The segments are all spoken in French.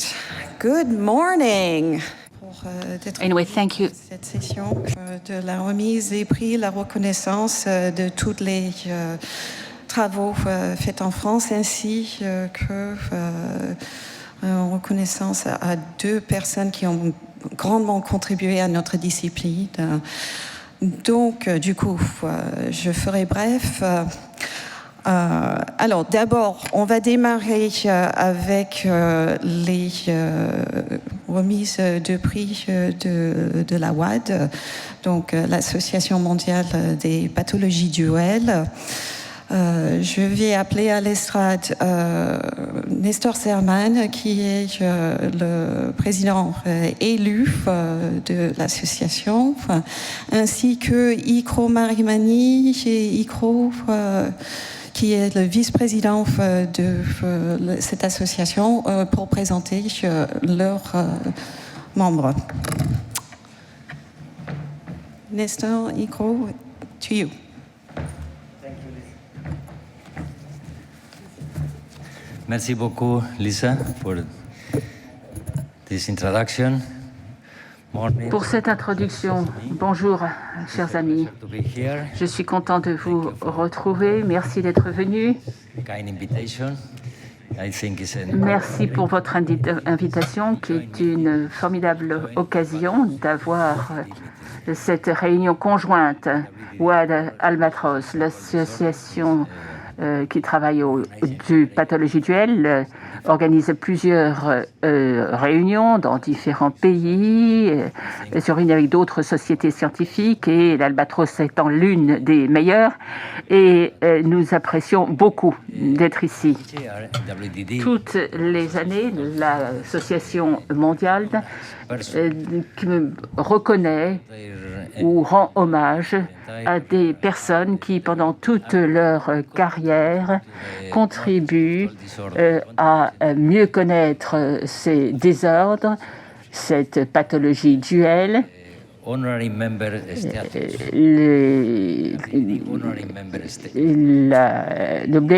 Right. Good morning. Anyway, thank you. Cette session de la remise des prix, la reconnaissance de tous les travaux faits en France, ainsi que reconnaissance à deux personnes qui ont grandement contribué à notre discipline. Donc, du coup, je ferai bref. Alors, d'abord, on va démarrer avec les remises de prix de la WAD, donc l'Association mondiale des pathologies duelles. Je vais appeler à l'estrade Nestor Serman, qui est le président élu de l'association, ainsi que Ikro Marimani et Ikro, qui est le vice-président de cette association, pour présenter leurs membres. Nestor, Ikro, to you. Merci beaucoup, Lisa, for this introduction. Pour cette introduction, bonjour, chers amis. Je suis content de vous retrouver. Merci d'être venus. Merci pour votre invitation, qui est une formidable occasion d'avoir cette réunion conjointe WAD Albatros, l'association qui travaille du pathologie duelle, organise plusieurs réunions dans différents pays, se réunit avec d'autres sociétés scientifiques, et l'Albatros étant l'une des meilleures. Et nous apprécions beaucoup d'être ici. Toutes les années, l'Association mondiale reconnaît ou rend hommage à des personnes qui, pendant toute leur carrière, contribuent à mieux connaître ces désordres, cette pathologie duelle. Le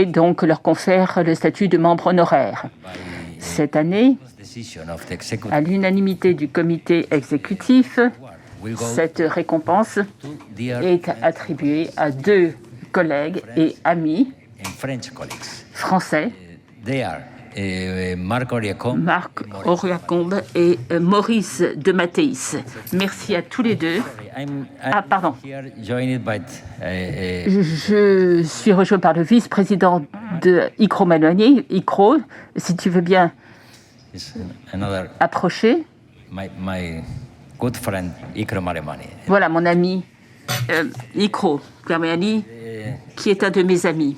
donc leur confère le statut de membre honoraire. Cette année, à l'unanimité du comité exécutif, cette récompense est attribuée à deux collègues et amis français, Marc Oriacombe et Maurice de Mathéis. Merci à tous les deux. Ah, pardon. Je suis rejoint par le vice-président de Ikro Marimani. Ikro, si tu veux bien approcher. Good friend, Ikro Marimani. Voilà mon ami Ikro Marimani, qui est un de mes amis.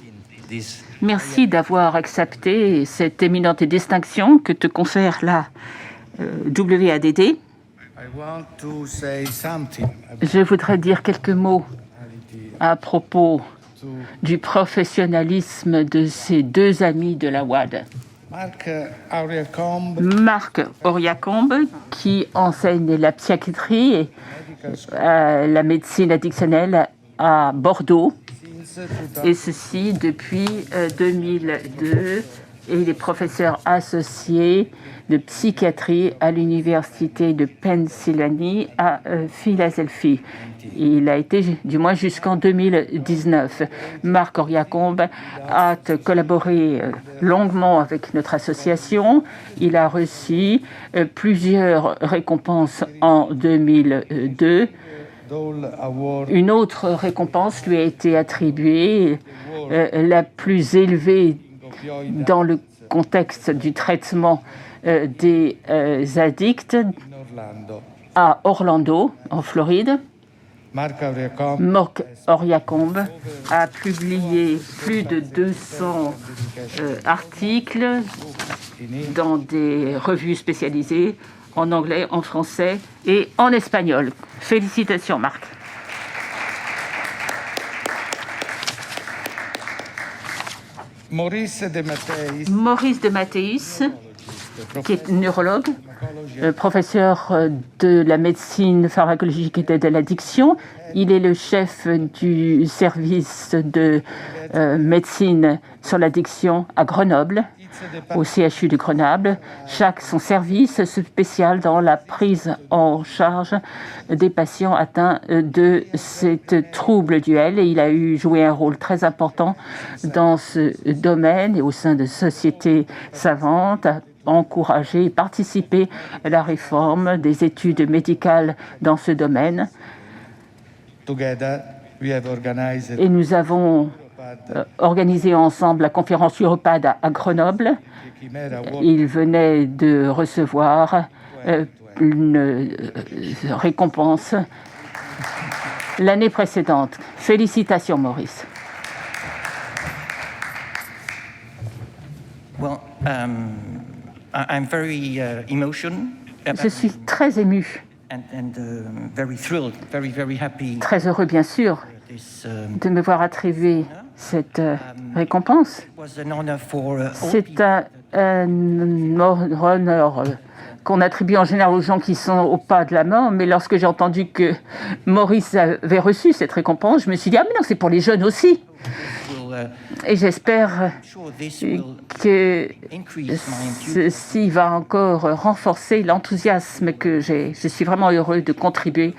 Merci d'avoir accepté cette éminente distinction que te confère la WADD. Je voudrais dire quelques mots à propos du professionnalisme de ces deux amis de la WAD. Marc Oriacombe, qui enseigne la psychiatrie et la médecine addictionnelle à Bordeaux, et ceci depuis 2002, et il est professeur associé de psychiatrie à l'université de Pennsylvanie à Philadelphie. Il a été, du moins jusqu'en 2019. Marc Oriacombe a collaboré longuement avec notre association. Il a reçu plusieurs récompenses en 2002. Une autre récompense lui a été attribuée, la plus élevée dans le contexte du traitement des addicts, à Orlando, en Floride. Marc Oriacombe a publié plus de 200 articles dans des revues spécialisées en anglais, en français et en espagnol. Félicitations, Marc. Maurice de Mathéis, qui est neurologue, professeur de la médecine pharmacologique et de l'addiction. Il est le chef du service de médecine sur l'addiction à Grenoble. au CHU de Grenoble. Chaque son service spécial dans la prise en charge des patients atteints de ce trouble duel. Et il a joué un rôle très important dans ce domaine et au sein de sociétés savantes, encourager et participer à la réforme des études médicales dans ce domaine. Et nous avons organisé ensemble la conférence Europad à Grenoble. Il venait de recevoir une récompense l'année précédente. Félicitations, Maurice. Well, I'm very emotional. Je suis très ému, Very thrilled, very happy. très heureux bien sûr de me voir attribuer cette récompense. C'est un honneur qu'on attribue en général aux gens qui sont au pas de la mort, mais lorsque j'ai entendu que Maurice avait reçu cette récompense, je me suis dit « Ah mais non, c'est pour les jeunes aussi !» Et j'espère que ceci va encore renforcer l'enthousiasme que j'ai. Je suis vraiment heureux de contribuer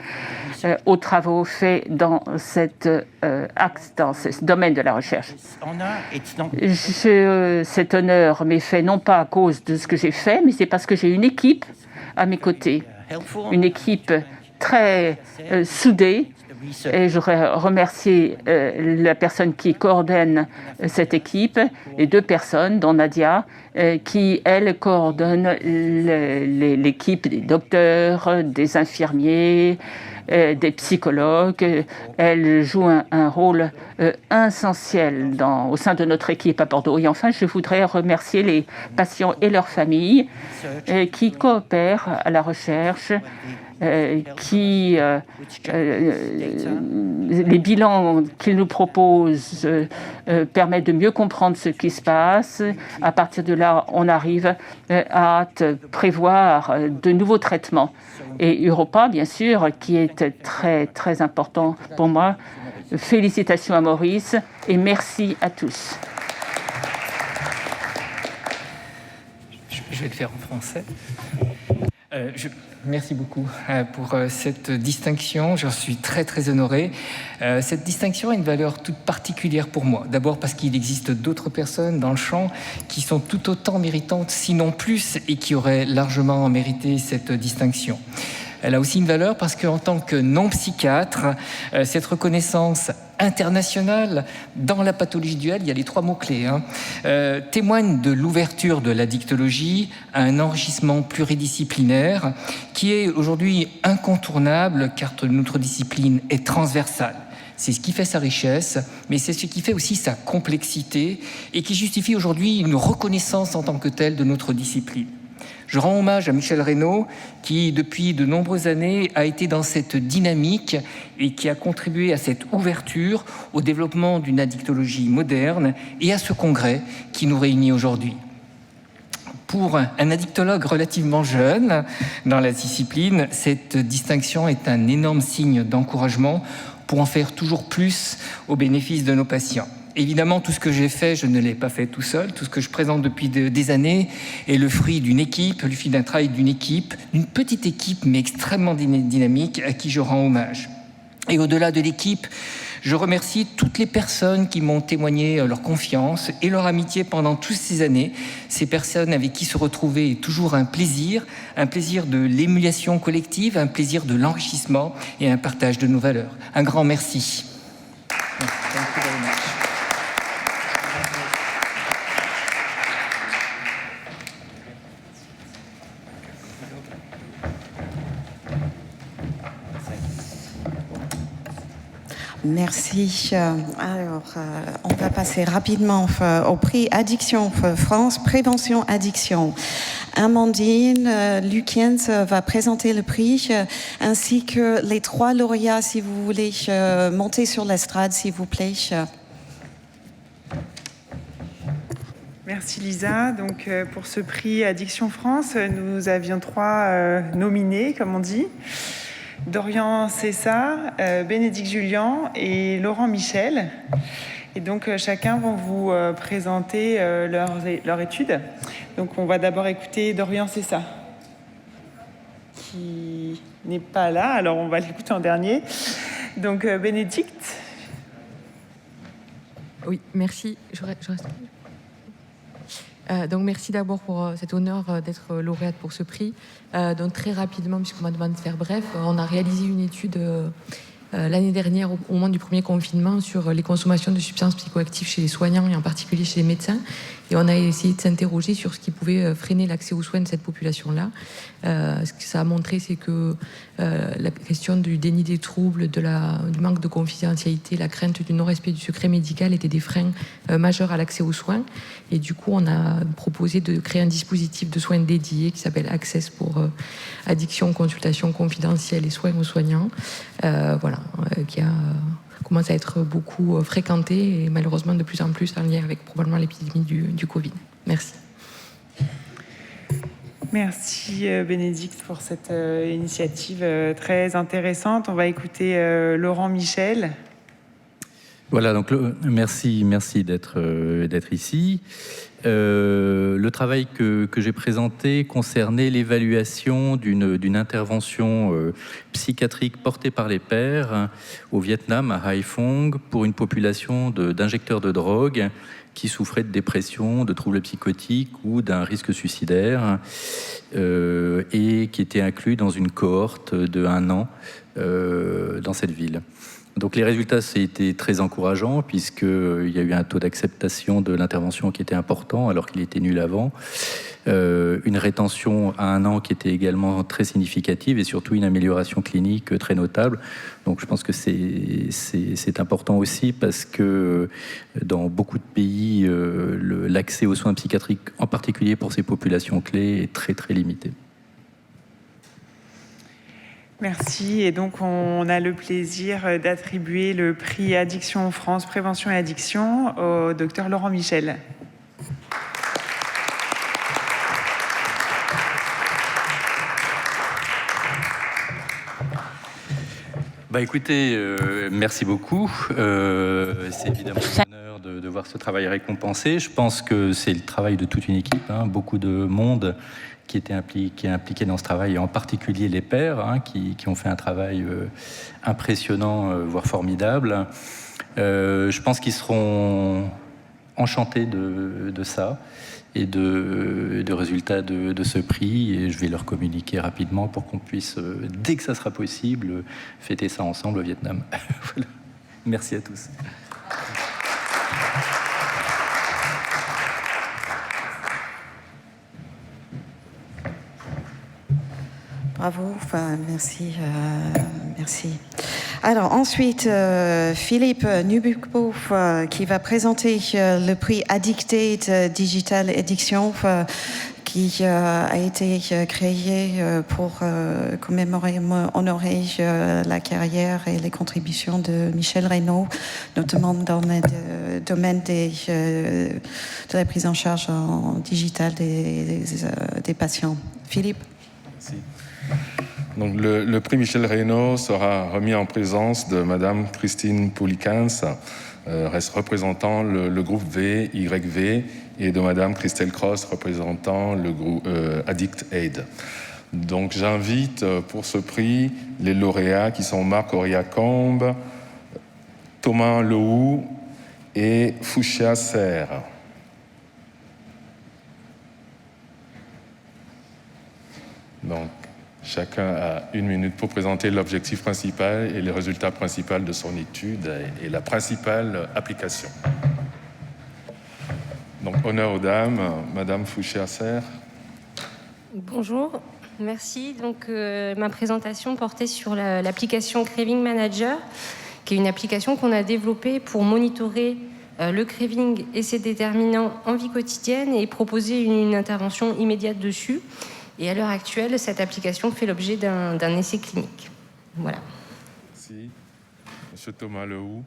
aux travaux faits dans cet axe, dans ce domaine de la recherche. Cet honneur m'est fait non pas à cause de ce que j'ai fait, mais c'est parce que j'ai une équipe à mes côtés, une équipe très soudée. Et je voudrais remercier la personne qui coordonne cette équipe, et 2 personnes, dont Nadia, qui, elle, coordonne l'équipe des docteurs, des infirmiers, des psychologues. Elle joue un rôle essentiel au sein de notre équipe à Bordeaux. Et enfin, je voudrais remercier les patients et leurs familles qui coopèrent à la recherche, les bilans qu'ils nous proposent permettent de mieux comprendre ce qui se passe. À partir de là, on arrive à prévoir de nouveaux traitements. Et Europa, bien sûr, qui est très, très important pour moi. Félicitations à Maurice et merci à tous. Je vais le faire en français. Merci beaucoup pour cette distinction. J'en suis très, très honoré. Cette distinction a une valeur toute particulière pour moi. D'abord parce qu'il existe d'autres personnes dans le champ qui sont tout autant méritantes, sinon plus, et qui auraient largement mérité cette distinction. Elle a aussi une valeur parce qu'en tant que non-psychiatre, cette reconnaissance internationale dans la pathologie duel, il y a les 3 mots-clés, témoigne de l'ouverture de la dictologie à un enrichissement pluridisciplinaire qui est aujourd'hui incontournable car notre discipline est transversale. C'est ce qui fait sa richesse, mais c'est ce qui fait aussi sa complexité et qui justifie aujourd'hui une reconnaissance en tant que telle de notre discipline. Je rends hommage à Michel Reynaud, qui, depuis de nombreuses années, a été dans cette dynamique et qui a contribué à cette ouverture au développement d'une addictologie moderne et à ce congrès qui nous réunit aujourd'hui. Pour un addictologue relativement jeune dans la discipline, cette distinction est un énorme signe d'encouragement pour en faire toujours plus au bénéfice de nos patients. Évidemment, tout ce que j'ai fait, je ne l'ai pas fait tout seul. Tout ce que je présente depuis des années est le fruit d'une équipe, le fruit d'un travail d'une équipe, d'une petite équipe, mais extrêmement dynamique, à qui je rends hommage. Et au-delà de l'équipe, je remercie toutes les personnes qui m'ont témoigné leur confiance et leur amitié pendant toutes ces années. Ces personnes avec qui se retrouver est toujours un plaisir de l'émulation collective, un plaisir de l'enrichissement et un partage de nos valeurs. Un grand merci. Merci. Alors, on va passer rapidement au prix Addiction France, Prévention Addiction. Amandine Lukiens va présenter le prix, ainsi que les 3 lauréats, si vous voulez monter sur l'estrade, s'il vous plaît. Merci Lisa. Donc, pour ce prix Addiction France, nous avions 3 nominés, comme on dit. Dorian Cessard, Bénédicte Julien et Laurent Michel. Et donc, chacun va vous présenter leur étude. Donc, on va d'abord écouter Dorian Cessa, qui n'est pas là, alors on va l'écouter en dernier. Donc, Bénédicte. Oui, merci. Je reste. Donc merci d'abord pour cet honneur d'être lauréate pour ce prix. Donc très rapidement, puisqu'on m'a demandé de faire bref, on a réalisé une étude l'année dernière au moment du premier confinement sur les consommations de substances psychoactives chez les soignants et en particulier chez les médecins. Et on a essayé de s'interroger sur ce qui pouvait freiner l'accès aux soins de cette population-là. Ce que ça a montré, c'est que la question du déni des troubles, du manque de confidentialité, la crainte du non-respect du secret médical étaient des freins majeurs à l'accès aux soins. Et du coup, on a proposé de créer un dispositif de soins dédié qui s'appelle Access pour addiction, consultation confidentielle et soins aux soignants. Qui a commence à être beaucoup fréquenté et malheureusement de plus en plus en lien avec probablement l'épidémie du Covid. Merci. Merci Bénédicte pour cette initiative très intéressante. On va écouter Laurent Michel. Voilà, donc merci d'être ici. Le travail que j'ai présenté concernait l'évaluation d'une intervention psychiatrique portée par les pairs au Vietnam, à Haiphong, pour une population d'injecteurs de drogue qui souffraient de dépression, de troubles psychotiques ou d'un risque suicidaire et qui était inclus dans une cohorte de 1 an dans cette ville. Donc les résultats, c'était très encourageant puisqu'il y a eu un taux d'acceptation de l'intervention qui était important alors qu'il était nul avant. Une rétention à 1 an qui était également très significative et surtout une amélioration clinique très notable. Donc je pense que c'est important aussi parce que dans beaucoup de pays, l'accès aux soins psychiatriques, en particulier pour ces populations clés, est très très limité. Merci. Et donc, on a le plaisir d'attribuer le prix Addiction France, Prévention et Addiction au docteur Laurent Michel. Écoutez, merci beaucoup. C'est évidemment un honneur de voir ce travail récompensé. Je pense que c'est le travail de toute une équipe, beaucoup de monde qui était impliqué dans ce travail, et en particulier les pairs, qui ont fait un travail impressionnant, voire formidable. Je pense qu'ils seront enchantés de ça et de résultats de ce prix, et je vais leur communiquer rapidement pour qu'on puisse, dès que ça sera possible, fêter ça ensemble au Vietnam. Voilà. Merci à tous. Bravo, merci. Alors ensuite, Philippe Nubucco qui va présenter le prix Addicted Digital Addiction qui a été créé pour commémorer, honorer la carrière et les contributions de Michel Reynaud, notamment dans le domaine de la prise en charge en digital des patients. Philippe. Merci. Donc le prix Michel Reynaud sera remis en présence de Madame Christine Poulikens, représentant le groupe VYV, et de Madame Christelle Cross, représentant le groupe Addict Aid. Donc j'invite pour ce prix les lauréats qui sont Marc Oriacombe, Thomas Lehou et Fouchia Serre. Donc, chacun a 1 minute pour présenter l'objectif principal et les résultats principaux de son étude et la principale application. Donc, honneur aux dames. Madame Fouché-Asser. Bonjour, merci. Donc, ma présentation portait sur l'application Craving Manager, qui est une application qu'on a développée pour monitorer le craving et ses déterminants en vie quotidienne et proposer une intervention immédiate dessus. Et à l'heure actuelle, cette application fait l'objet d'un essai clinique. Voilà. Merci. Monsieur Thomas Lehou.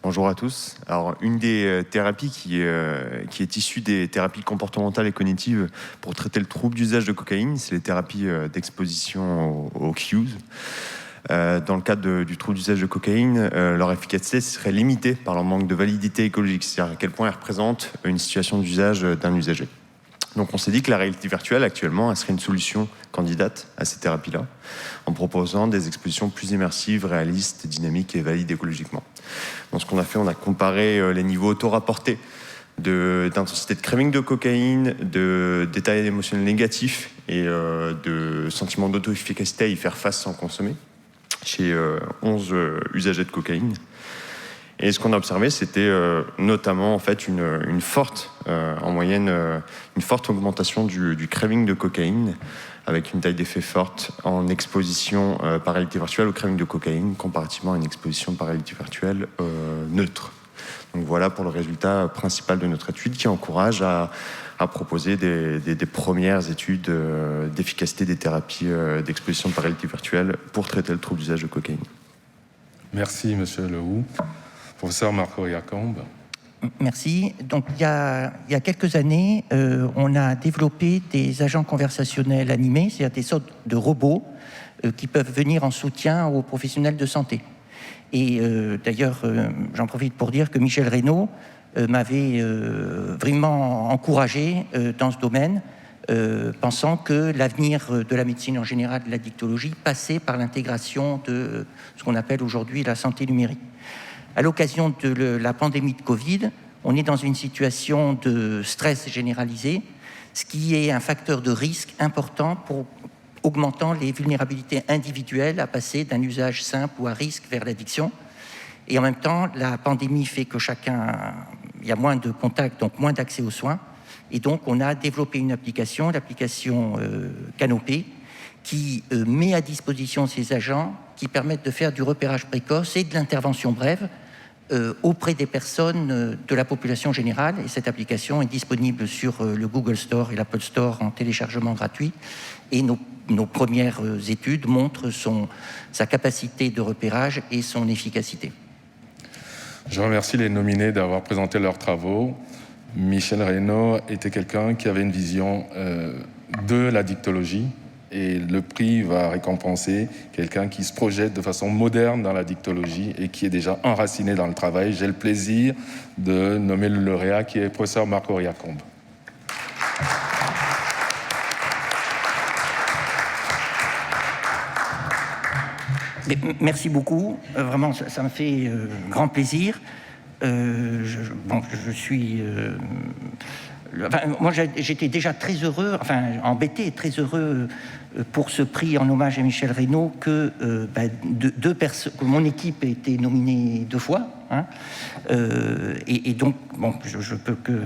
Bonjour à tous. Alors, une des thérapies qui est issue des thérapies comportementales et cognitives pour traiter le trouble d'usage de cocaïne, c'est les thérapies d'exposition aux cues. dans le cadre du trouble d'usage de cocaïne, leur efficacité serait limitée par leur manque de validité écologique, c'est-à-dire à quel point elles représentent une situation d'usage d'un usager. Donc on s'est dit que la réalité virtuelle, actuellement, elle serait une solution candidate à ces thérapies-là, en proposant des expositions plus immersives, réalistes, dynamiques et valides écologiquement. Donc ce qu'on a fait, on a comparé les niveaux auto-rapportés d'intensité de craving de cocaïne, d'état émotionnel négatif et de sentiment d'auto-efficacité à y faire face sans consommer, chez 11 usagers de cocaïne. Et ce qu'on a observé, c'était notamment en fait une forte, en moyenne, une forte augmentation du craving de cocaïne, avec une taille d'effet forte en exposition par réalité virtuelle au craving de cocaïne, comparativement à une exposition par réalité virtuelle neutre. Donc voilà pour le résultat principal de notre étude, qui encourage à proposer des premières études d'efficacité des thérapies d'exposition par réalité virtuelle pour traiter le trouble d'usage de cocaïne. Merci, Monsieur Lehoux. Professeur Marco Iacombe. Merci. Donc, il y a quelques années, on a développé des agents conversationnels animés, c'est-à-dire des sortes de robots qui peuvent venir en soutien aux professionnels de santé. Et d'ailleurs, j'en profite pour dire que Michel Reynaud m'avait vraiment encouragé dans ce domaine, pensant que l'avenir de la médecine en général, de la dictologie, passait par l'intégration de ce qu'on appelle aujourd'hui la santé numérique. À l'occasion de la pandémie de Covid, on est dans une situation de stress généralisé, ce qui est un facteur de risque important pour augmentant les vulnérabilités individuelles à passer d'un usage simple ou à risque vers l'addiction. Et en même temps, la pandémie fait que il y a moins de contacts, donc moins d'accès aux soins. Et donc, on a développé une application, l'application Canopé, qui met à disposition ces agents qui permettent de faire du repérage précoce et de l'intervention brève auprès des personnes de la population générale. Et cette application est disponible sur le Google Store et l'Apple Store en téléchargement gratuit. Et nos premières études montrent sa capacité de repérage et son efficacité. Je remercie les nominés d'avoir présenté leurs travaux. Michel Reynaud était quelqu'un qui avait une vision de la dictologie, et le prix va récompenser quelqu'un qui se projette de façon moderne dans la dictologie et qui est déjà enraciné dans le travail. J'ai le plaisir de nommer le lauréat, qui est le professeur Marco Iacombe. Merci beaucoup. Vraiment, ça me fait grand plaisir. Je suis... moi, j'étais déjà très heureux, embêté, très heureux pour ce prix en hommage à Michel Reynaud que que mon équipe ait été nominée 2 fois. Hein, et donc, je peux que...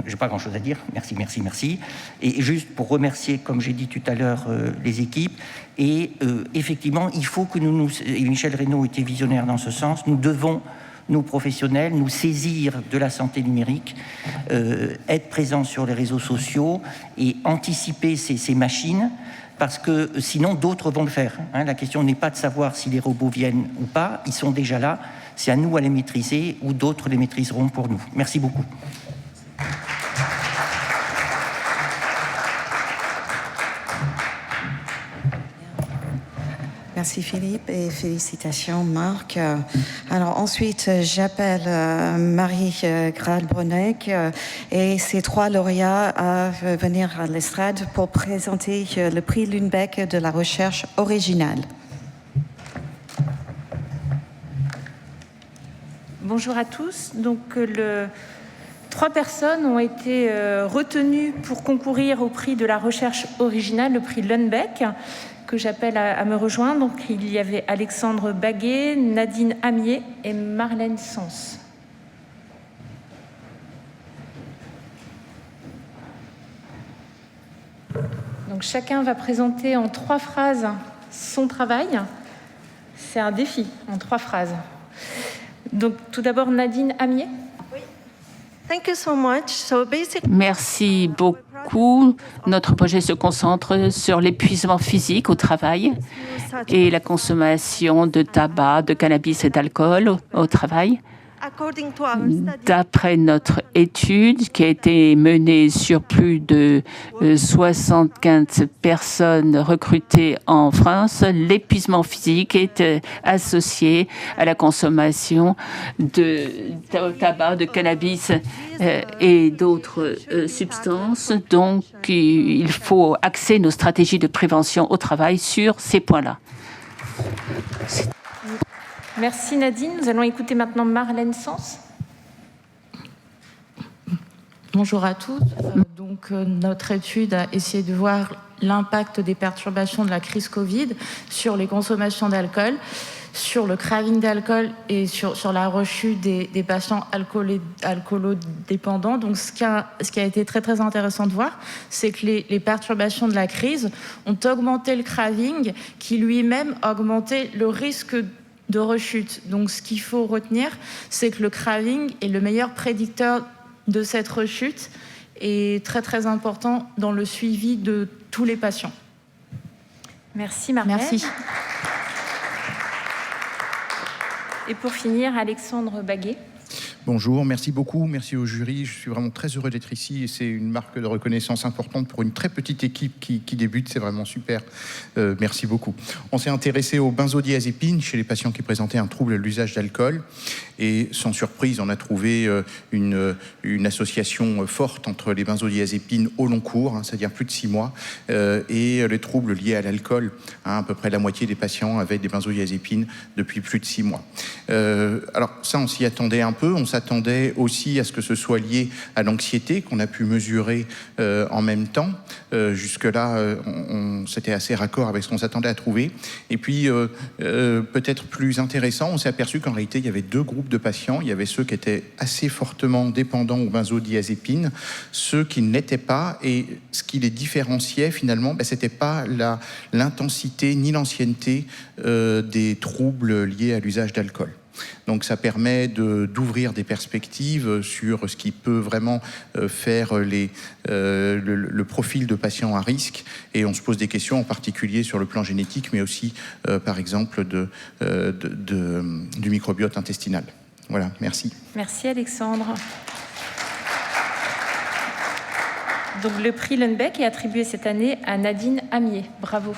Je n'ai pas grand-chose à dire. Merci. Et juste pour remercier, comme j'ai dit tout à l'heure, les équipes. Et effectivement, il faut que et Michel Reynaud était visionnaire dans ce sens, nous devons, nous professionnels, nous saisir de la santé numérique, être présents sur les réseaux sociaux et anticiper ces machines, parce que sinon d'autres vont le faire. Hein. La question n'est pas de savoir si les robots viennent ou pas, ils sont déjà là. C'est à nous à les maîtriser ou d'autres les maîtriseront pour nous. Merci beaucoup. Merci Philippe et félicitations Marc. Alors ensuite, j'appelle Marie Graal-Bruneck et ses 3 lauréats à venir à l'estrade pour présenter le prix Lundbeck de la recherche originale. Bonjour à tous. Donc 3 personnes ont été retenues pour concourir au prix de la recherche originale, le prix Lundbeck, que j'appelle à me rejoindre. Donc, il y avait Alexandre Baguet, Nadine Amier et Marlène Sens. Donc, chacun va présenter en 3 phrases son travail. C'est un défi, en 3 phrases. Donc, tout d'abord, Nadine Amier. Oui. Thank you so much. Merci beaucoup. Notre projet se concentre sur l'épuisement physique au travail et la consommation de tabac, de cannabis et d'alcool au travail. according to our study, D'après notre étude qui a été menée sur plus de 75 personnes recrutées en France, l'épuisement physique est associé à la consommation de tabac, de cannabis et d'autres substances. Donc, il faut axer nos stratégies de prévention au travail sur ces points-là. Merci Nadine. Nous allons écouter maintenant Marlène Sens. Bonjour à tous. Notre étude a essayé de voir l'impact des perturbations de la crise Covid sur les consommations d'alcool, sur le craving d'alcool et sur la rechute des patients alcoolodépendants. Donc, ce qui a été très, très intéressant de voir, c'est que les perturbations de la crise ont augmenté le craving, qui lui-même a augmenté le risque de rechute. Donc, ce qu'il faut retenir, c'est que le craving est le meilleur prédicteur de cette rechute et très, très important dans le suivi de tous les patients. Merci Marlène. Merci. Et pour finir, Alexandre Baguet. Bonjour, merci beaucoup, merci au jury. Je suis vraiment très heureux d'être ici et c'est une marque de reconnaissance importante pour une très petite équipe qui débute. C'est vraiment super. Merci beaucoup. On s'est intéressé aux benzodiazépines chez les patients qui présentaient un trouble à l'usage d'alcool et sans surprise, on a trouvé une association forte entre les benzodiazépines au long cours, c'est-à-dire plus de 6 mois, et les troubles liés à l'alcool. À peu près la moitié des patients avaient des benzodiazépines depuis plus de 6 mois. Alors ça, on s'y attendait un peu. On s'attendait aussi à ce que ce soit lié à l'anxiété qu'on a pu mesurer en même temps. Jusque-là, c'était assez raccord avec ce qu'on s'attendait à trouver. Et puis, peut-être plus intéressant, on s'est aperçu qu'en réalité, il y avait 2 groupes de patients. Il y avait ceux qui étaient assez fortement dépendants aux benzodiazépines, ceux qui ne l'étaient pas. Et ce qui les différenciait finalement, c'était pas l'intensité ni l'ancienneté des troubles liés à l'usage d'alcool. Donc ça permet d'ouvrir des perspectives sur ce qui peut vraiment faire le profil de patients à risque. Et on se pose des questions en particulier sur le plan génétique, mais aussi par exemple du microbiote intestinal. Voilà, merci. Merci Alexandre. Donc le prix Lundbeck est attribué cette année à Nadine Amier. Bravo.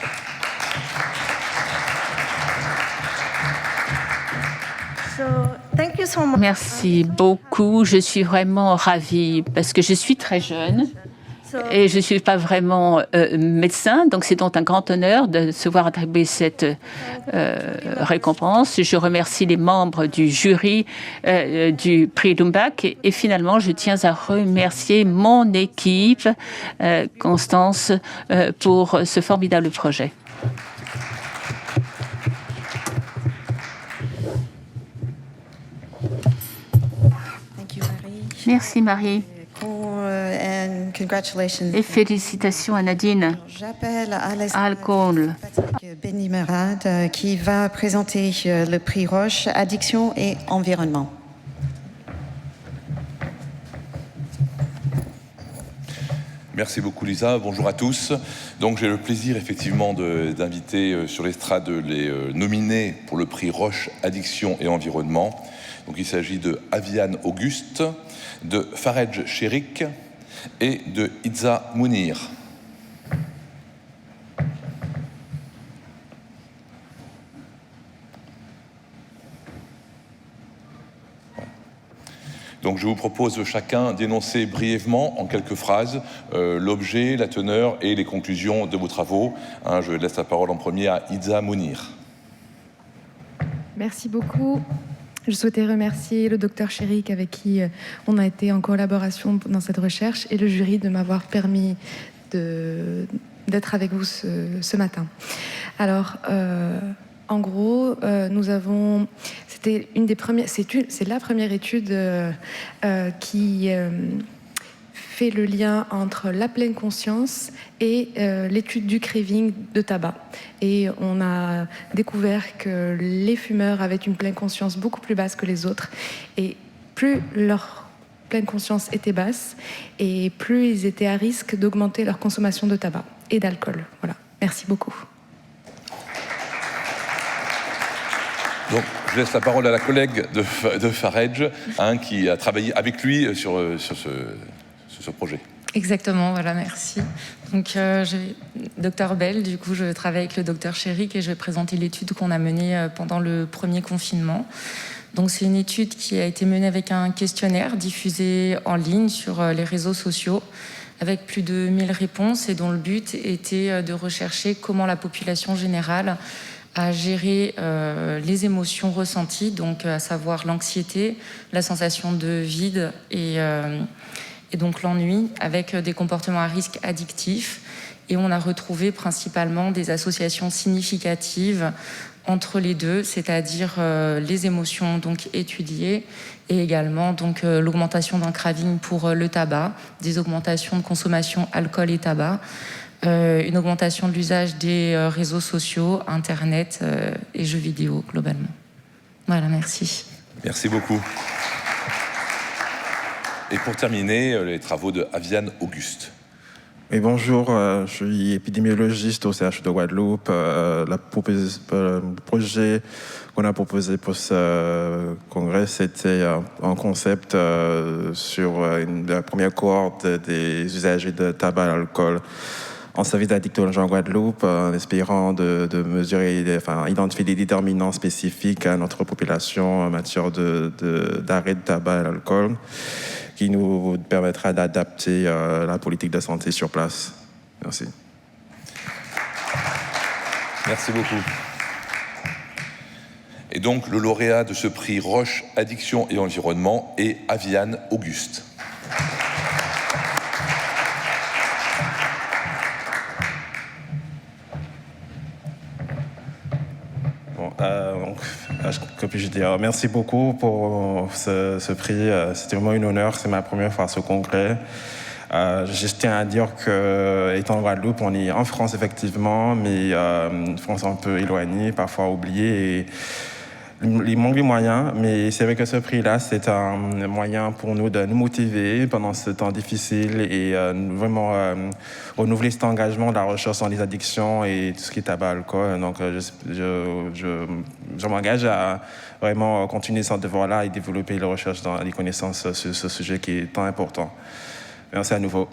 Merci beaucoup. Je suis vraiment ravie parce que je suis très jeune et je ne suis pas vraiment médecin. Donc, c'est donc un grand honneur de se voir attribuer cette récompense. Je remercie les membres du jury du prix Lundbeck. Et finalement, je tiens à remercier mon équipe, Constance, pour ce formidable projet. Merci Marie. Et félicitations à Nadine. J'appelle Alcool. Benimerad qui va présenter le prix Roche, Addiction et Environnement. Merci beaucoup Lisa, bonjour à tous. Donc j'ai le plaisir effectivement d'inviter sur l'estrade les nominés pour le prix Roche, Addiction et Environnement. Donc il s'agit de Aviane Auguste, de Farej Cherik et de Itza Mounir. Donc je vous propose chacun d'énoncer brièvement, en quelques phrases, l'objet, la teneur et les conclusions de vos travaux. Je laisse la parole en premier à Itza Mounir. Merci beaucoup. Je souhaitais remercier le docteur Cherik avec qui on a été en collaboration dans cette recherche et le jury de m'avoir permis d'être avec vous ce matin. Alors, en gros, nous avons... C'était une des premières... C'est la première étude qui fait le lien entre la pleine conscience et l'étude du craving de tabac. Et on a découvert que les fumeurs avaient une pleine conscience beaucoup plus basse que les autres. Et plus leur pleine conscience était basse, et plus ils étaient à risque d'augmenter leur consommation de tabac et d'alcool. Voilà. Merci beaucoup. Donc, je laisse la parole à la collègue de Farej, qui a travaillé avec lui sur ce projet. Exactement, voilà, merci. Donc, Dr Bell, du coup, je travaille avec le Dr Chéric et je vais présenter l'étude qu'on a menée pendant le premier confinement. Donc, c'est une étude qui a été menée avec un questionnaire diffusé en ligne sur les réseaux sociaux, avec plus de 1000 réponses et dont le but était de rechercher comment la population générale a géré les émotions ressenties, donc à savoir l'anxiété, la sensation de vide et donc l'ennui, avec des comportements à risque addictifs. Et on a retrouvé principalement des associations significatives entre les deux, c'est-à-dire les émotions donc étudiées et également donc l'augmentation d'un craving pour le tabac, des augmentations de consommation alcool et tabac, une augmentation de l'usage des réseaux sociaux, Internet et jeux vidéo globalement. Voilà, merci. Merci beaucoup. Et pour terminer, les travaux de Aviane Auguste. Oui, bonjour, je suis épidémiologiste au CHU de Guadeloupe. Le projet qu'on a proposé pour ce congrès, c'était un concept sur la première cohorte des usagers de tabac et d'alcool en service d'addictologie en Guadeloupe, en espérant de mesurer, identifier des déterminants spécifiques à notre population en matière d'arrêt de tabac et d'alcool, qui nous permettra d'adapter la politique de santé sur place. Merci. Merci beaucoup. Et donc, le lauréat de ce prix Roche Addiction et Environnement est Aviane Auguste. Que puis-je dire? Merci beaucoup pour ce prix. C'était vraiment un honneur. C'est ma première fois à ce congrès. Je tiens à dire que, étant en Guadeloupe, on est en France effectivement, mais une France un peu éloignée, parfois oubliée. Et il manque des moyens, mais c'est vrai que ce prix-là, c'est un moyen pour nous de nous motiver pendant ce temps difficile et vraiment renouveler cet engagement de la recherche dans les addictions et tout ce qui est tabac, alcool. Donc, je m'engage à vraiment continuer ce devoir-là et développer la recherche dans les connaissances sur ce sujet qui est tant important. Merci à nouveau.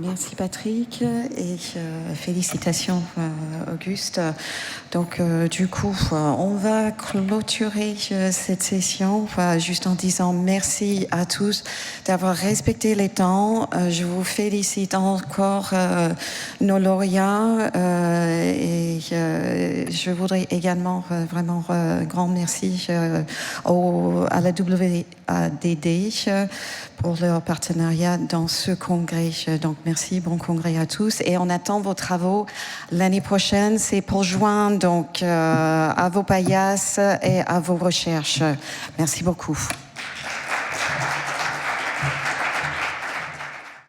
Merci Patrick et félicitations Auguste. Donc du coup, on va clôturer cette session juste en disant merci à tous d'avoir respecté les temps. Je vous félicite encore nos lauréats et je voudrais également vraiment grand merci à la WADD pour leur partenariat dans ce congrès. Donc, merci, bon congrès à tous. Et on attend vos travaux l'année prochaine. C'est pour juin, donc à vos paillasses et à vos recherches. Merci beaucoup.